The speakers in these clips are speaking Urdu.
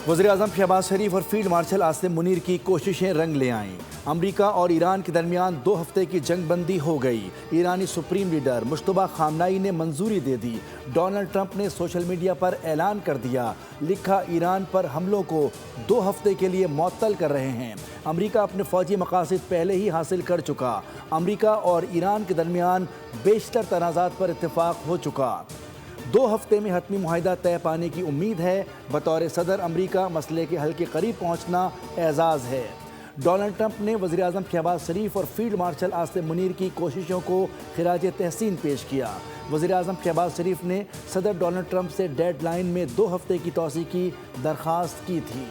وزیراعظم شہباز شریف اور فیلڈ مارشل عاصم منیر کی کوششیں رنگ لے آئیں۔ امریکہ اور ایران کے درمیان 2 ہفتے کی جنگ بندی ہو گئی۔ ایرانی سپریم لیڈر مجتبیٰ خامنائی نے منظوری دے دی۔ ڈونلڈ ٹرمپ نے سوشل میڈیا پر اعلان کر دیا، لکھا ایران پر حملوں کو 2 ہفتے کے لیے معطل کر رہے ہیں۔ امریکہ اپنے فوجی مقاصد پہلے ہی حاصل کر چکا۔ امریکہ اور ایران کے درمیان بیشتر تنازعات پر اتفاق ہو چکا۔ 2 ہفتے میں حتمی معاہدہ طے پانے کی امید ہے۔ بطور صدر امریکہ مسئلے کے حل کے قریب پہنچنا اعزاز ہے۔ ڈونلڈ ٹرمپ نے وزیراعظم شہباز شریف اور فیلڈ مارشل عاصم منیر کی کوششوں کو خراج تحسین پیش کیا۔ وزیراعظم شہباز شریف نے صدر ڈونلڈ ٹرمپ سے ڈیڈ لائن میں 2 ہفتے کی توسیع کی درخواست کی تھی۔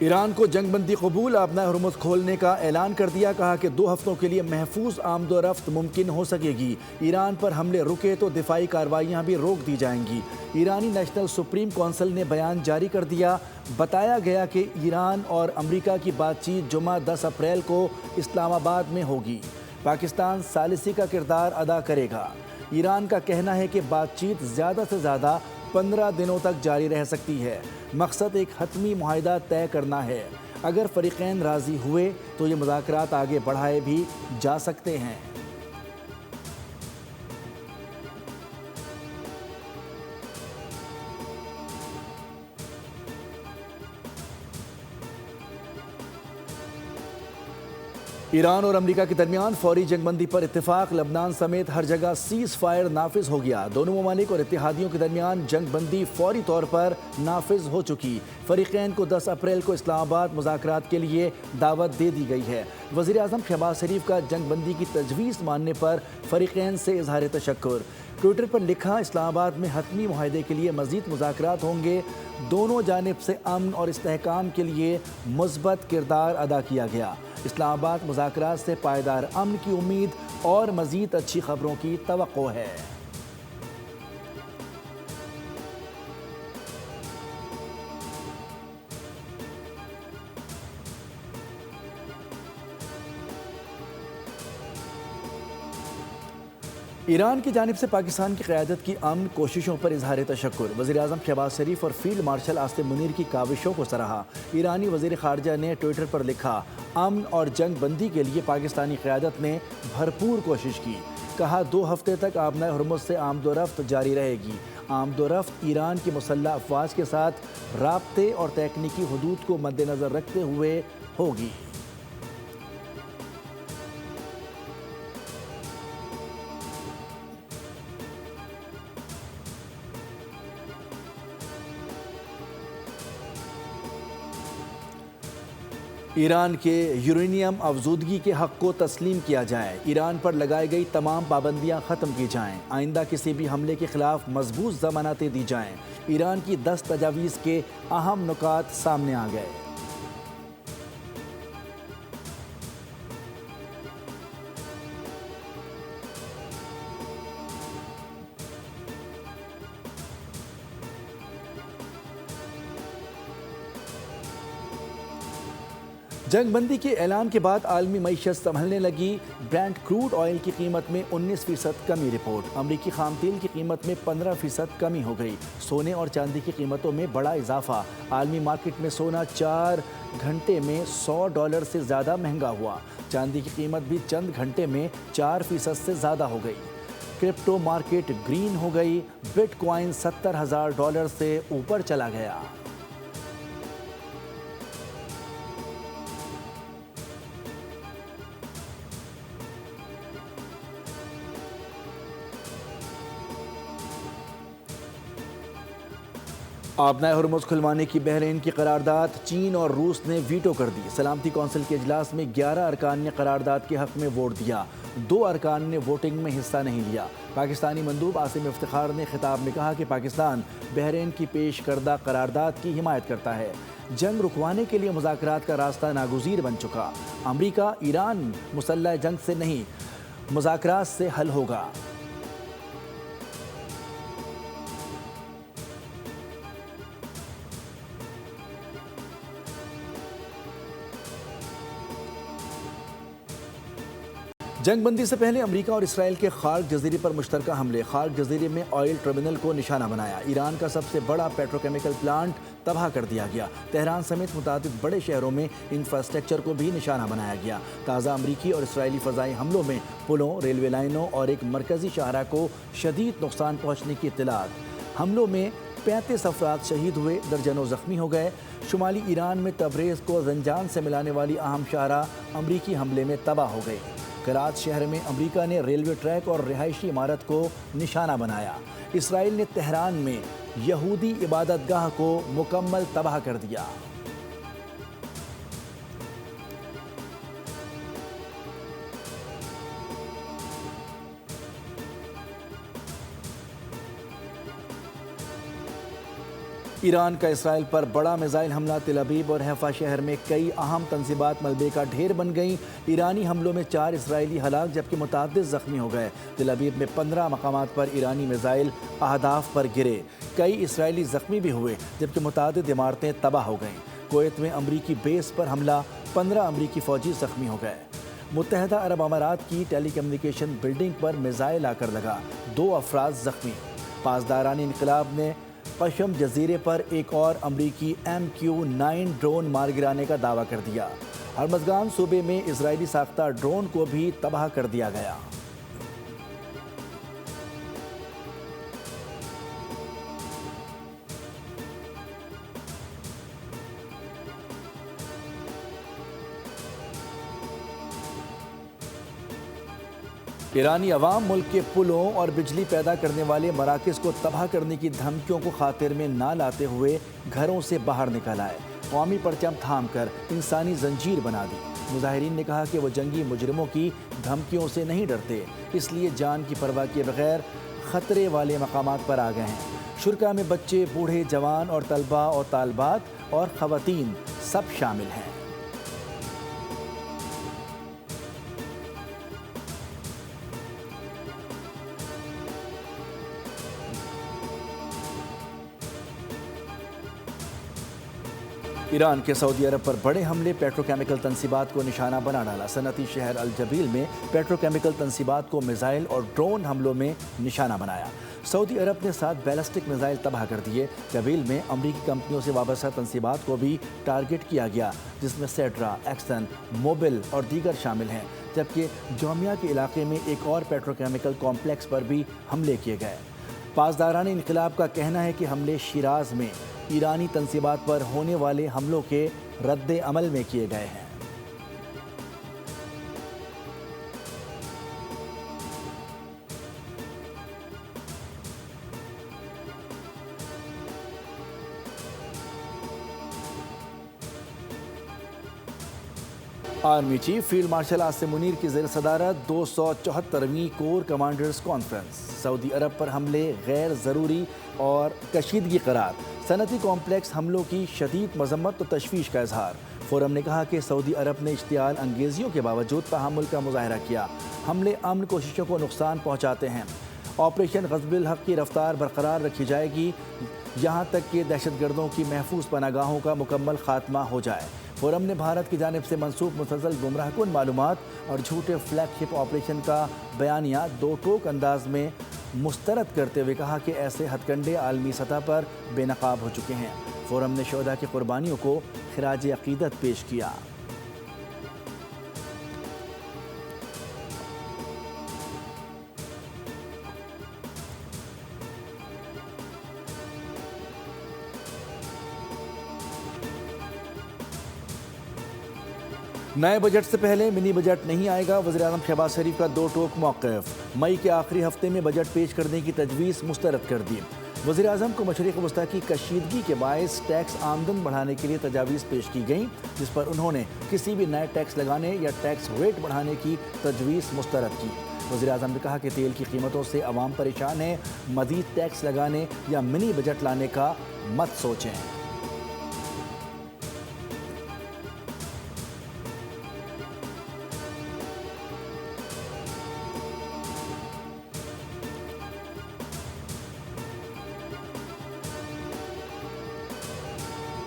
ایران کو جنگ بندی قبول، آبنائے ہرمز کھولنے کا اعلان کر دیا۔ کہا کہ 2 ہفتوں کے لیے محفوظ آمد و رفت ممکن ہو سکے گی۔ ایران پر حملے رکے تو دفاعی کارروائیاں بھی روک دی جائیں گی۔ ایرانی نیشنل سپریم کونسل نے بیان جاری کر دیا۔ بتایا گیا کہ ایران اور امریکہ کی بات چیت جمعہ 10 اپریل کو اسلام آباد میں ہوگی۔ پاکستان ثالثی کا کردار ادا کرے گا۔ ایران کا کہنا ہے کہ بات چیت زیادہ سے زیادہ 15 دنوں تک جاری رہ سکتی ہے۔ مقصد ایک حتمی معاہدہ طے کرنا ہے۔ اگر فریقین راضی ہوئے تو یہ مذاکرات آگے بڑھائے بھی جا سکتے ہیں۔ ایران اور امریکہ کے درمیان فوری جنگ بندی پر اتفاق، لبنان سمیت ہر جگہ سیز فائر نافذ ہو گیا۔ دونوں ممالک اور اتحادیوں کے درمیان جنگ بندی فوری طور پر نافذ ہو چکی۔ فریقین کو 10 اپریل کو اسلام آباد مذاکرات کے لیے دعوت دے دی گئی ہے۔ وزیراعظم شہباز شریف کا جنگ بندی کی تجویز ماننے پر فریقین سے اظہار تشکر۔ ٹویٹر پر لکھا، اسلام آباد میں حتمی معاہدے کے لیے مزید مذاکرات ہوں گے۔ دونوں جانب سے امن اور استحکام کے لیے مثبت کردار ادا کیا گیا۔ اسلام آباد مذاکرات سے پائیدار امن کی امید اور مزید اچھی خبروں کی توقع ہے۔ ایران کی جانب سے پاکستان کی قیادت کی امن کوششوں پر اظہار تشکر۔ وزیراعظم شہباز شریف اور فیلڈ مارشل عاصم منیر کی کاوشوں کو سراہا۔ ایرانی وزیر خارجہ نے ٹویٹر پر لکھا، امن اور جنگ بندی کے لیے پاکستانی قیادت نے بھرپور کوشش کی۔ کہا 2 ہفتے تک آبنائے ہرمز سے آمد و رفت جاری رہے گی۔ آمد و رفت ایران کی مسلح افواج کے ساتھ رابطے اور تکنیکی حدود کو مد نظر رکھتے ہوئے ہوگی۔ ایران کے یورینیم افزودگی کے حق کو تسلیم کیا جائے۔ ایران پر لگائی گئی تمام پابندیاں ختم کی جائیں۔ آئندہ کسی بھی حملے کے خلاف مضبوط ضمانتیں دی جائیں۔ ایران کی 10 تجاویز کے اہم نکات سامنے آ گئے۔ جنگ بندی کے اعلان کے بعد عالمی معیشت سنبھلنے لگی۔ برینٹ کروڈ آئل کی قیمت میں 19% کمی رپورٹ۔ امریکی خام تیل کی قیمت میں 15% کمی ہو گئی۔ سونے اور چاندی کی قیمتوں میں بڑا اضافہ۔ عالمی مارکیٹ میں سونا 4 گھنٹے میں $100 سے زیادہ مہنگا ہوا۔ چاندی کی قیمت بھی چند گھنٹے میں 4% سے زیادہ ہو گئی۔ کرپٹو مارکیٹ گرین ہو گئی۔ بٹ کوائن $70,000 سے اوپر چلا گیا۔ آبنائے ہرمز کھلوانے کی بحرین کی قرارداد چین اور روس نے ویٹو کر دی۔ سلامتی کونسل کے اجلاس میں 11 ارکان نے قرارداد کے حق میں ووٹ دیا۔ 2 ارکان نے ووٹنگ میں حصہ نہیں لیا۔ پاکستانی مندوب عاصم افتخار نے خطاب میں کہا کہ پاکستان بحرین کی پیش کردہ قرارداد کی حمایت کرتا ہے۔ جنگ رکوانے کے لیے مذاکرات کا راستہ ناگزیر بن چکا۔ امریکہ ایران مسلح جنگ سے نہیں، مذاکرات سے حل ہوگا۔ جنگ بندی سے پہلے امریکہ اور اسرائیل کے خارق جزیرے پر مشترکہ حملے، خارق جزیرے میں آئل ٹرمینل کو نشانہ بنایا، ایران کا سب سے بڑا پیٹروکیمیکل پلانٹ تباہ کر دیا گیا، تہران سمیت متعدد بڑے شہروں میں انفراسٹرکچر کو بھی نشانہ بنایا گیا۔ تازہ امریکی اور اسرائیلی فضائی حملوں میں پلوں، ریلوے لائنوں اور ایک مرکزی شاہراہ کو شدید نقصان پہنچنے کی اطلاعات۔ حملوں میں 35 افراد شہید ہوئے، درجنوں زخمی ہو گئے۔ شمالی ایران میں تبریز کو زنجان سے ملانے والی اہم شاہراہ امریکی حملے میں تباہ ہو گئی۔ کرات شہر میں امریکہ نے ریلوے ٹریک اور رہائشی عمارت کو نشانہ بنایا۔ اسرائیل نے تہران میں یہودی عبادت گاہ کو مکمل تباہ کر دیا۔ ایران کا اسرائیل پر بڑا میزائل حملہ، تل ابیب اور حیفا شہر میں کئی اہم تنصیبات ملبے کا ڈھیر بن گئیں۔ ایرانی حملوں میں 4 اسرائیلی ہلاک جبکہ متعدد زخمی ہو گئے۔ تل ابیب میں 15 مقامات پر ایرانی میزائل اہداف پر گرے، کئی اسرائیلی زخمی بھی ہوئے جبکہ متعدد عمارتیں تباہ ہو گئیں۔ کویت میں امریکی بیس پر حملہ، 15 امریکی فوجی زخمی ہو گئے۔ متحدہ عرب امارات کی ٹیلی کمیونیکیشن بلڈنگ پر میزائل آ کر لگا، 2 افراد زخمی۔ پاسداران انقلاب نے پشم جزیرے پر ایک اور امریکی MQ-9 ڈرون مار گرانے کا دعویٰ کر دیا۔ ہرمزگان صوبے میں اسرائیلی ساختہ ڈرون کو بھی تباہ کر دیا گیا۔ ایرانی عوام ملک کے پلوں اور بجلی پیدا کرنے والے مراکز کو تباہ کرنے کی دھمکیوں کو خاطر میں نہ لاتے ہوئے گھروں سے باہر نکل آئے، قومی پرچم تھام کر انسانی زنجیر بنا دی۔ مظاہرین نے کہا کہ وہ جنگی مجرموں کی دھمکیوں سے نہیں ڈرتے، اس لیے جان کی پرواہ کیے بغیر خطرے والے مقامات پر آ گئے ہیں۔ شرکاء میں بچے، بوڑھے، جوان اور طلباء اور طالبات اور خواتین سب شامل ہیں۔ ایران کے سعودی عرب پر بڑے حملے، پیٹروکیمیکل تنصیبات کو نشانہ بنا ڈالا۔ صنعتی شہر الجبیل میں پیٹروکیمیکل تنصیبات کو میزائل اور ڈرون حملوں میں نشانہ بنایا۔ سعودی عرب نے 7 بیلسٹک میزائل تباہ کر دیے۔ جبیل میں امریکی کمپنیوں سے وابستہ تنصیبات کو بھی ٹارگٹ کیا گیا، جس میں سیڈرا، ایکسن، موبل اور دیگر شامل ہیں، جبکہ جومیہ کے علاقے میں ایک اور پیٹروکیمیکل کمپلیکس پر بھی حملے کیے گئے۔ پاسداران انقلاب کا کہنا ہے کہ حملے شیراز میں ایرانی تنصیبات پر ہونے والے حملوں کے رد عمل میں کیے گئے ہیں۔ Army chief field marshal Asim Munir کی زیر صدارت 274ویں کور کمانڈرز کانفرنس۔ سعودی عرب پر حملے غیر ضروری اور کشیدگی قرار، صنعتی کمپلیکس حملوں کی شدید مذمت و تشویش کا اظہار۔ فورم نے کہا کہ سعودی عرب نے اشتعال انگیزیوں کے باوجود تحمل کا مظاہرہ کیا، حملے امن کوششوں کو نقصان پہنچاتے ہیں۔ آپریشن غزب الحق کی رفتار برقرار رکھی جائے گی یہاں تک کہ دہشت گردوں کی محفوظ پناہ گاہوں کا مکمل خاتمہ ہو جائے۔ فورم نے بھارت کی جانب سے منسوخ مسلسل گمراہ کن معلومات اور جھوٹے فلیگ شپ آپریشن کا بیانیہ 2 ٹوک انداز میں مسترد کرتے ہوئے کہا کہ ایسے ہتھ کنڈے عالمی سطح پر بے نقاب ہو چکے ہیں۔ فورم نے شہداء کی قربانیوں کو خراج عقیدت پیش کیا۔ نئے بجٹ سے پہلے منی بجٹ نہیں آئے گا، وزیراعظم شہباز شریف کا 2 ٹوک موقف۔ مئی کے آخری ہفتے میں بجٹ پیش کرنے کی تجویز مسترد کر دی۔ وزیراعظم کو مشرق وسطیٰ کی کشیدگی کے باعث ٹیکس آمدن بڑھانے کے لیے تجاویز پیش کی گئیں، جس پر انہوں نے کسی بھی نئے ٹیکس لگانے یا ٹیکس ریٹ بڑھانے کی تجویز مسترد کی۔ وزیراعظم نے کہا کہ تیل کی قیمتوں سے عوام پریشان ہے، مزید ٹیکس لگانے یا منی بجٹ لانے کا مت سوچیں۔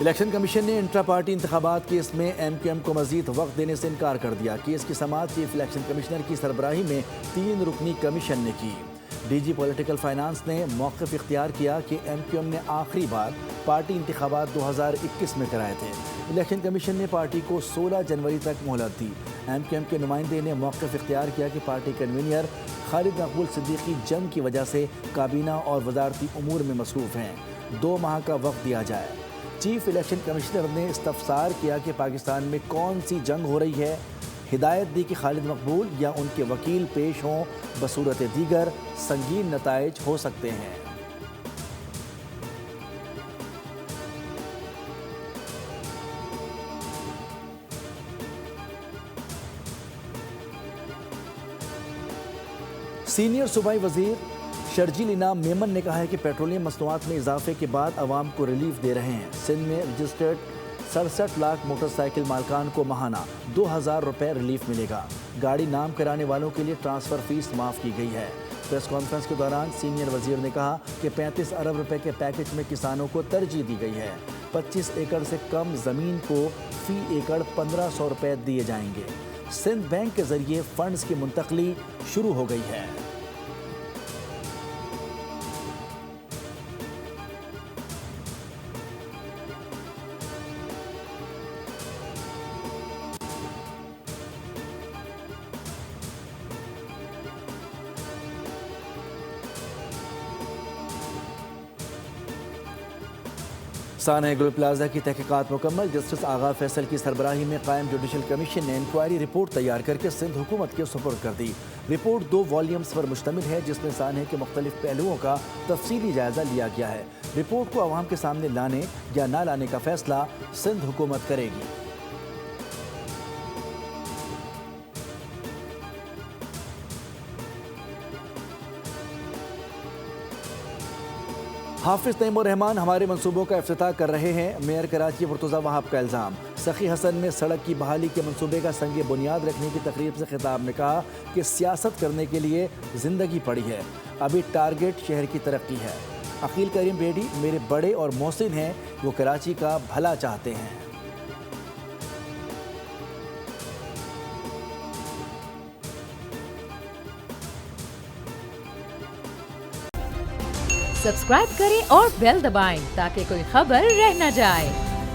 الیکشن کمیشن نے انٹرا پارٹی انتخابات کیس میں ایم کیو ایم کو مزید وقت دینے سے انکار کر دیا۔ کیس کی سماعت چیف الیکشن کمشنر کی سربراہی میں 3 رکنی کمیشن نے کی۔ ڈی جی پولیٹیکل فائنانس نے موقف اختیار کیا کہ ایم کیو ایم نے آخری بار پارٹی انتخابات 2021 میں کرائے تھے۔ الیکشن کمیشن نے پارٹی کو 16 جنوری تک مہلت دی۔ ایم کیو ایم کے نمائندے نے موقف اختیار کیا کہ پارٹی کنوینر خالد مقبول صدیقی جنگ کی وجہ سے کابینہ اور وزارتی امور میں مصروف ہیں، 2 ماہ کا وقت دیا جائے۔ چیف الیکشن کمشنر نے استفسار کیا کہ پاکستان میں کون سی جنگ ہو رہی ہے، ہدایت دی کہ خالد مقبول یا ان کے وکیل پیش ہوں، بصورت دیگر سنگین نتائج ہو سکتے ہیں۔ سینئر صوبائی وزیر شرجیل انعام میمن نے کہا ہے کہ پیٹرولیم مصنوعات میں اضافے کے بعد عوام کو ریلیف دے رہے ہیں۔ سندھ میں رجسٹرڈ 67 لاکھ موٹر سائیکل مالکان کو ماہانہ 2000 روپے ریلیف ملے گا۔ گاڑی نام کرانے والوں کے لیے ٹرانسفر فیس معاف کی گئی ہے۔ پریس کانفرنس کے دوران سینئر وزیر نے کہا کہ 35 ارب روپے کے پیکج میں کسانوں کو ترجیح دی گئی ہے۔ 25 ایکڑ سے کم زمین کو فی ایکڑ 1500 روپے دیے جائیں گے۔ سندھ بینک کے ذریعے فنڈز کی منتقلی شروع ہو گئی ہے۔ سانحہ گل پلازا کی تحقیقات مکمل۔ جسٹس آغا فیصل کی سربراہی میں قائم جوڈیشل کمیشن نے انکوائری رپورٹ تیار کر کے سندھ حکومت کے سپرد کر دی۔ رپورٹ 2 والیومز پر مشتمل ہے، جس میں سانحے کے مختلف پہلوؤں کا تفصیلی جائزہ لیا گیا ہے۔ رپورٹ کو عوام کے سامنے لانے یا نہ لانے کا فیصلہ سندھ حکومت کرے گی۔ حافظ نعیم الرحمان ہمارے منصوبوں کا افتتاح کر رہے ہیں، میئر کراچی مرتضی وہاب کا الزام۔ سخی حسن نے سڑک کی بحالی کے منصوبے کا سنگ بنیاد رکھنے کی تقریب سے خطاب میں کہا کہ سیاست کرنے کے لیے زندگی پڑی ہے، ابھی ٹارگٹ شہر کی ترقی ہے۔ عقیل کریم بیڈی میرے بڑے اور محسن ہیں، وہ کراچی کا بھلا چاہتے ہیں۔ سبسکرائب کریں اور بیل دبائیں تاکہ کوئی خبر رہ نہ جائے۔